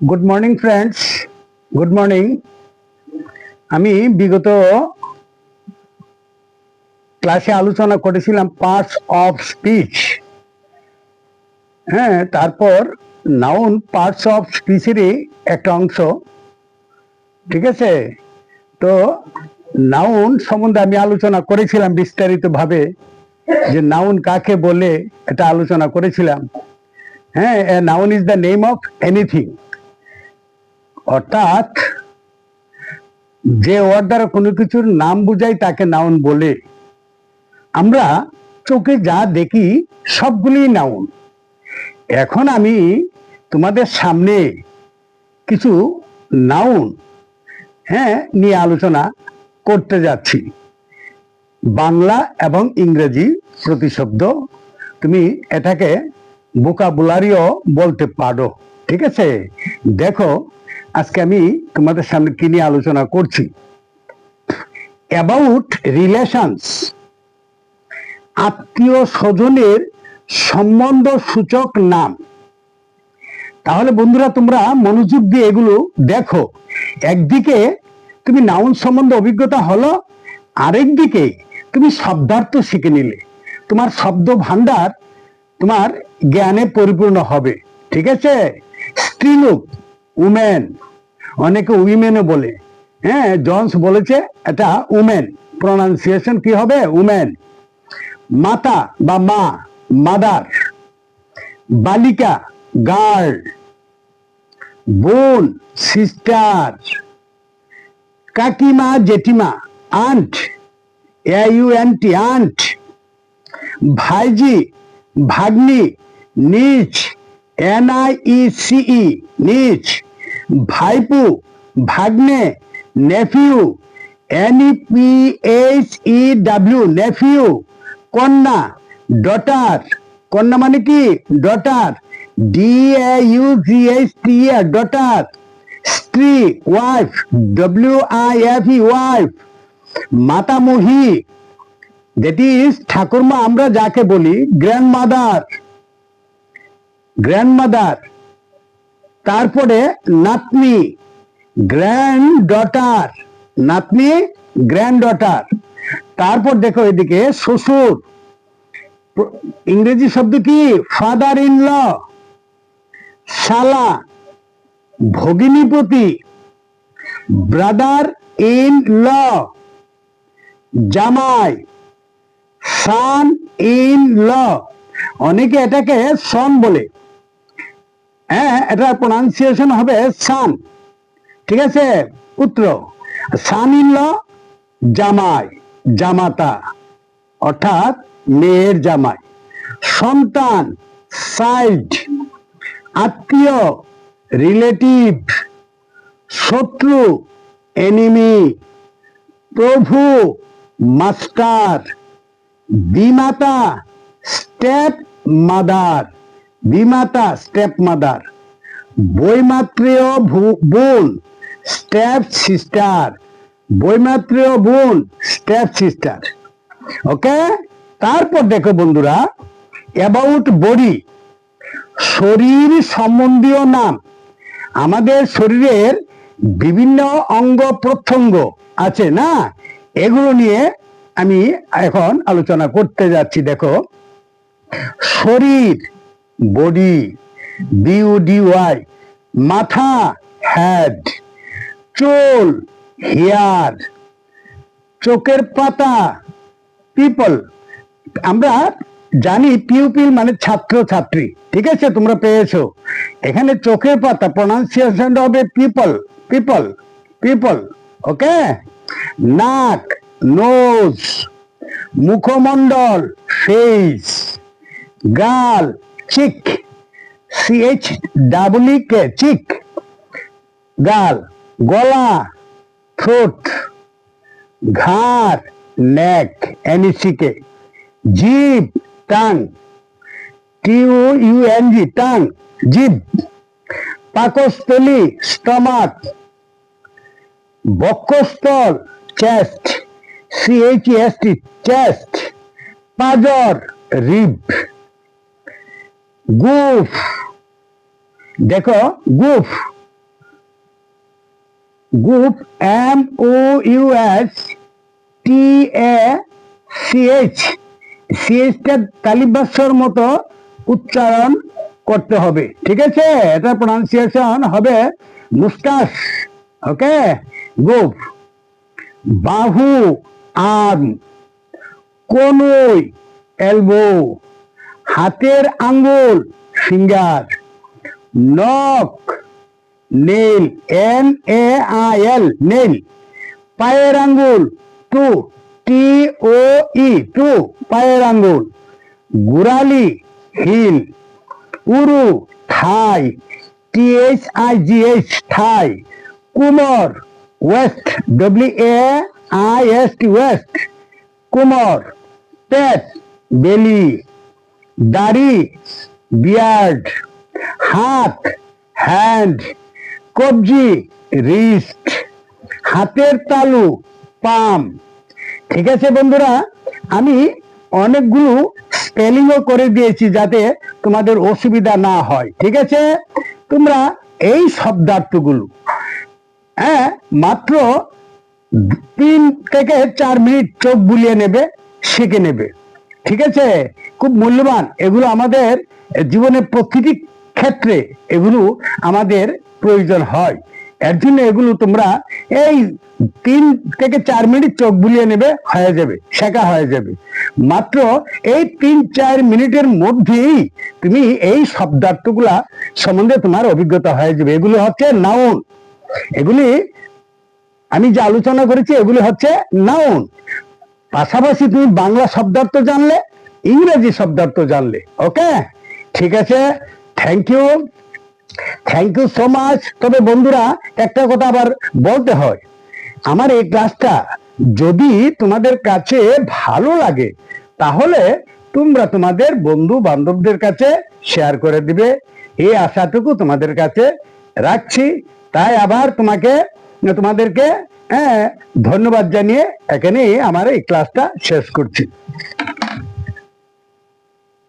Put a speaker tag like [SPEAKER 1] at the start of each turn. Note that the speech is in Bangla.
[SPEAKER 1] Good morning friends, good morning. আমি বিগত ক্লাসে আলোচনা করেছিলাম পার্টস অফ স্পিচ। হ্যাঁ, তারপর নাউন পার্টস অফ স্পিচেরই একটা অংশ। ঠিক আছে, তো নাউন সম্বন্ধে আমি আলোচনা করেছিলাম বিস্তারিতভাবে, যে নাউন কাকে বলে এটা আলোচনা করেছিলাম। হ্যাঁ, noun is the name of anything, অর্থাৎ যে ওয়ার্ড দ্বারা কোনো কিছুর নাম বোঝায় তাকে নাউন বলে। আমরা চোখে যা দেখি সবগুলি নাউন। এখন আমি তোমাদের সামনে কিছু নাউন নিয়ে আলোচনা করতে যাচ্ছি। বাংলা এবং ইংরেজি প্রতিশব্দ, তুমি এটাকে ভোকাবুলারিও বলতে পারো। ঠিক আছে, দেখো আজকে আমি তোমাদের সামনে কি নিয়ে আলোচনা করছি। অ্যাবাউট রিলেশনস, আত্মীয় স্বজনের সম্বন্ধ সূচক নাম। তাহলে বন্ধুরা, তোমরা মনোযোগ দিয়ে এগুলো দেখো। একদিকে তুমি নাউন সম্বন্ধে অভিজ্ঞতা হলো, আরেকদিকে তুমি শব্দার্থ শিখে নিলে। তোমার শব্দ ভান্ডার তোমার জ্ঞানে পরিপূর্ণ হবে। ঠিক আছে, স্ত্রীলোক, উমেন, অনেকে উইমেনও বলে। হ্যাঁ, জনস বলেছে এটা উমেন, প্রনাউন্সিয়েশন কি হবে? উমেন। মাতা বা মা, মাদার। বালিকা, গার্ল। বোন, সিস্টার। কাকিমা, জেঠিমা, আন্ট, AUNT, আন্ট। ভাইজি, ভাগ্নি, নিচ, NIECE, নিচ। ভাইপু, ভাগ্নে, নেফিউ, NEPHEW, নেফিউ। কন্যা, ডটার। কন্যা মানে কি? Daughter, DAUGHTER, daughter. স্ত্রী, ওয়াইফ, WIFE, ওয়াইফ। মাতামহী, দ্যাট ইজ ঠাকুরমা, আমরা যাকে বলি গ্র্যান্ডমাদার, গ্র্যান্ডমাদার। তারপরে নাতনি, গ্র্যান্ড ডটার, নাতনি, গ্র্যান্ড ডটার। তারপর দেখো এদিকে শ্বশুর, ইংরেজি শব্দ কি? Father in law. শালা, ভগিনীপতি, ব্রাদার ইন ল। জামাই, সান ইন ল। অনেকে এটাকে সন বলে। হ্যাঁ, এটার প্রনাউন্সিয়েশন হবে সান। ঠিক আছে, পুত্র। সান ইন ল, জামাই, জামাতা, অর্থাৎ মেয়ের জামাই। সন্তান, সাইড। আত্মীয়, রিলেটিভ। শত্রু, এনিমি। প্রভু, মাস্টার। বিমাতা, স্টেপ মাদার, বিমাতা, স্টেপ মাদার। বৈমাত্রেয় বোন, স্টেপ সিস্টার, বৈমাত্রেয় বোন, স্টেপ সিস্টার। ওকে, তারপর দেখো বন্ধুরা, অ্যাবাউট বডি, শরীর সম্বন্ধীয় নাম। আমাদের শরীরের বিভিন্ন অঙ্গ প্রত্যঙ্গ আছে না, এগুলো নিয়ে আমি এখন আলোচনা করতে যাচ্ছি। দেখো, শরীর, বডি, BODY। মাথা, হেড। চুল, হেয়ার। চোখের পাতা, পিপল। আমরা জানি পিউপিল মানে ছাত্র ছাত্রী। ঠিক আছে, তোমরা পেয়েছো। এখানে চোখের পাতা প্রনাউন্সিয়েশন হবে পিপল, পিপল, পিপল। ওকে। নাক, নোজ। মুখমণ্ডল, ফেস। গাল, চিক, CHEEK, চিক, গাল। গলা, থ্রোট। ঘাড়, নেক, NECK। জিভ, টাং, TOUNG, টাং, জিভ। পাকস্থলী, stomach. বক্ষস্থল, chest, CHEST, chest. পাঁজর, rib. গুফ, দেখো গুফ, গুপ, MOUSTACH, সিএইচটা তালিবাস্যর মতো উচ্চারণ করতে হবে, ঠিক আছে? এটা প্রনাউন্সিয়েশন হবে মুস্টাস। ওকে, গুপ। বাহু, আর্ম। কনুই, এলবো। হাতের আঙ্গুল, ফিঙ্গার। নখ, নেইল, NAIL, নেইল। পায়ের আঙ্গুল, টু, TOE, টু, পায়ের আঙ্গুল। গুরালি, হিল। উরু, থাই, THIGH, থাই। কুমর, ওয়েস্ট, WAIST, ওয়েস্ট, কুমর। পেট, বেলি। দাড়ি, বিয়ার্ড। হাত, হ্যান্ড। কবজি, রিস্ট। হাতের তালু, পাম। ঠিক আছে বন্ধুরা, আমি অনেকগুলো স্পেলিংও করে দিয়েছি যাতে তোমাদের অসুবিধা না হয়, ঠিক আছে? তোমরা এই শব্দার্থগুলো মাত্র 3 থেকে 4 মিনিট চোখ বুলিয়ে নেবে, শিখে নেবে, ঠিক আছে? খুব মূল্যবান এগুলো, আমাদের জীবনের প্রতিটি ক্ষেত্রে এগুলো আমাদের প্রয়োজন হয়। এর জন্য এগুলো তোমরা এই 3 থেকে 4 মিনিট চোখ বুলিয়ে নেবে, হয়ে যাবে, শেখা হয়ে যাবে। মাত্র এই 3-4 মিনিটের মধ্যেই তুমি এই শব্দার্থগুলা সম্বন্ধে তোমার অভিজ্ঞতা হয়ে যাবে। এগুলো হচ্ছে নাউন। এগুলি আমি যে আলোচনা করেছি এগুলি হচ্ছে নাউন। পাশাপাশি তুমি বাংলা শব্দার্থ জানলে, ইংরেজি শব্দার্থ জানলে। ওকে, ঠিক আছে, thank you, thank you so much. তবে বন্ধুরা, একটা কথা আবার বলতে হয়, আমার এই ক্লাসটা যদি তোমাদের কাছে ভালো লাগে তাহলে তোমরা তোমাদের বন্ধু বান্ধবদের কাছে শেয়ার করে দিবে, এই আশাটুকু তোমাদের কাছে রাখছি। তাই আবার তোমাদেরকে ধন্যবাদ জানিয়ে এখানেই আমার এই ক্লাসটা শেষ করছি।